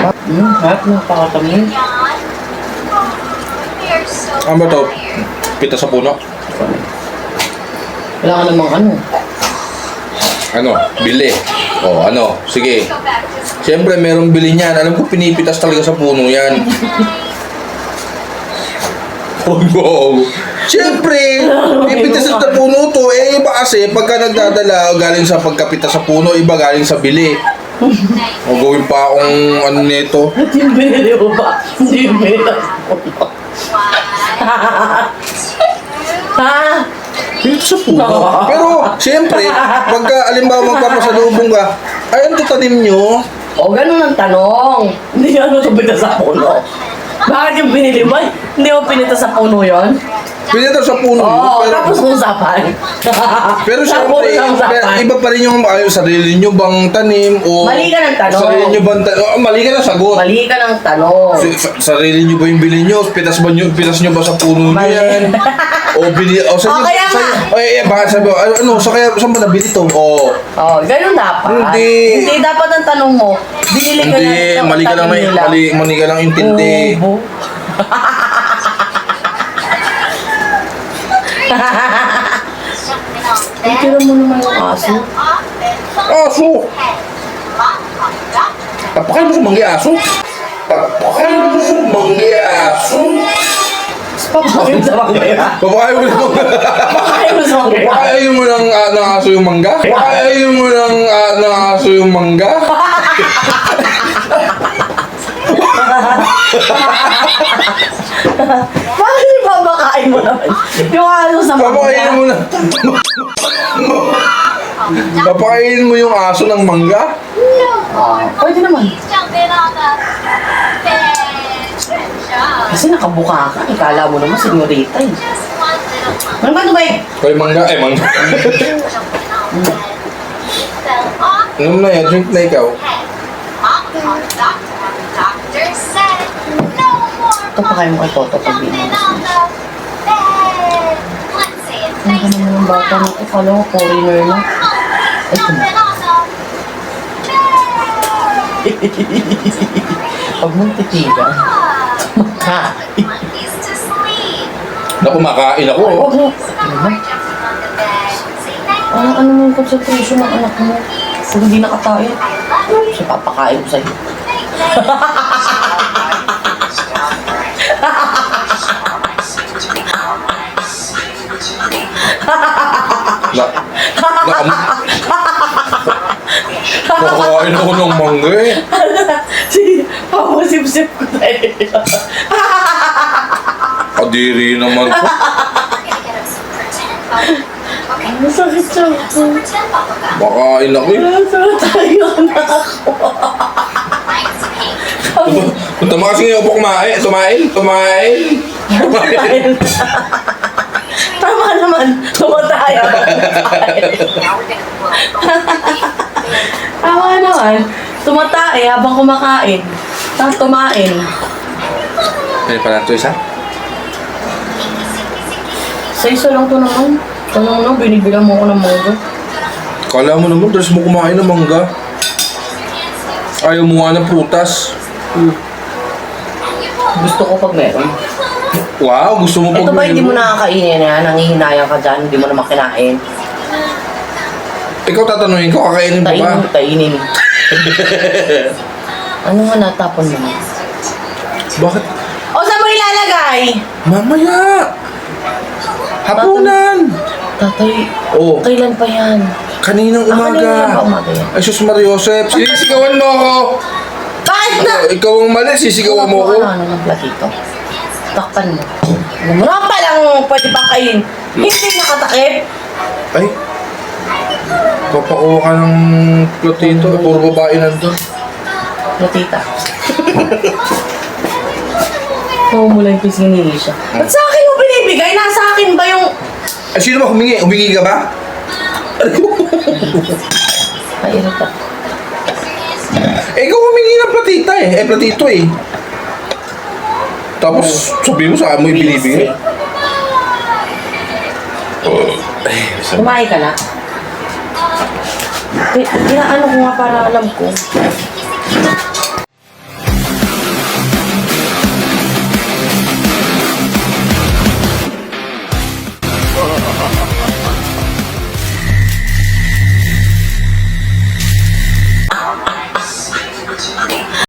Harap ng pakatamin. Ano ba ito? Pita sa puno? Wala ka namang ano. Ano? Bili. O, ano? Sige. Siyempre, merong bili niyan. Alam ko, pinipitas talaga sa puno yan. Oh, wow. Siyempre, pipitas sa puno to. Eh, iba kasi, pagka nagdadala, galing sa pagkapitas sa puno, iba galing sa bili. O, gawin pa akong ano nito. Hindi binili mo ba? Hindi binili mo. Ha? Dito sa puno. Pero, siyempre, pagka alimbawa magpapasalubong ka, ay, ano tanim nyo? O, ganun ang tanong. Hindi ano ito pinita sa puno. Bakit yung binili mo? Hindi mo pinita sa puno yon? Pinito sa puno. Oo, pero, tapos usapan. pero siyempre, iba pa rin yung sarili nyo bang tanim o... Mali ka ng tanong. Sarili nyo bang tanim? Mali ka na sagot. Mali ka ng tanong. Sarili nyo ba yung bili nyo? Pitas nyo ba sa puno nyo Mali. yan? O bili... O saan O, kaya nga. bakit sabi ko, ano, saan ba nabili to? O... Oh, ganun dapat. Hindi. Dapat ang tanong mo, binili ka Hindi, na mali ka lang mali ka lang intindi. Oo. Tira mo naman yung aso. Aso! Tapakay mo sa manggi aso? Tapakay mo sa manggi aso? Papakain mo sa manggaya. Papakay mo lang. Papakain mo sa manggaya. Papakay mo lang ng aso yung mangga? Papakay mo lang ng aso yung mangga? Bakit papakain mo naman? Yung aso sa Papakain mo manggaya. na. Papakain mo yung aso ng mangga? Pwede naman. Kasi nakabuka ka. Ikala mo naman senyorita eh. Ano ba ito ba eh? Kay mangga, mangga. Inom na yan, drink na ikaw. Ito pa kayo mo kay Toto pag binili. Ano ka naman yung bata na ito? Kala ko foreigner na. Ay, ito na. Pag mong titigan, makain. Naku, makain ako. Huwag mo. Ano mo yung concentration ng anak mo? Kung hindi nakatayo, siya papakain ko sa'yo. Nakakain ako ng mangga eh. Sige, papasip-sip ko tayo. Kadiri naman po. Ang sakit siya ako. Makain ako eh. Nasaan tayo na ako? Tama kasi ngayon po kumain. Tumain. Tama naman, tumataya. Tama naman, tumatay habang kumakain. Tapos tumain. Ano pala ito isa? Sa isa lang to naman. Tanong na, binibilang mo ako ng mangga. Kala mo naman, dress mo kumain ng mangga. Ayaw mo nga ng prutas. Gusto ko pag meron. Wow, gusto mo Ito pag... ba hindi mo nakakainin na? Nangihinayang ka dyan, hindi mo naman kinain. Ikaw tatanungin ko, kakainin mo ba? Kainin. Ano nga natapon mo? Bakit? O, saan mo ilalagay? Mamaya! Hapunan! Tatay, Oh, kailan pa yan? kaninang Kanina umaga. pa umaga yan. Ay, sus Mariosep, sinisigawan mo ako! Kahit na! Ikaw ang mali, sisigawan mo ako. Ano ng platito? Takpan mo. Alam mo na palang pwede pang kainin. Hindi nakatakip. Ay, papakuha ka ng platito. Puro babae nandun. Platita. Pumulay ko siningi siya. Ba't sa akin mo binibigay? Nasa akin ba yung... Ay, sino ba humingi? Humingi ka ba? Ay, ito. Eh, ikaw humingi ng platita eh. Eh, platito eh. Tapos, sabihin mo sa akin mo yung binibigay. Kumain ka na? Inaano ko nga para alam ko.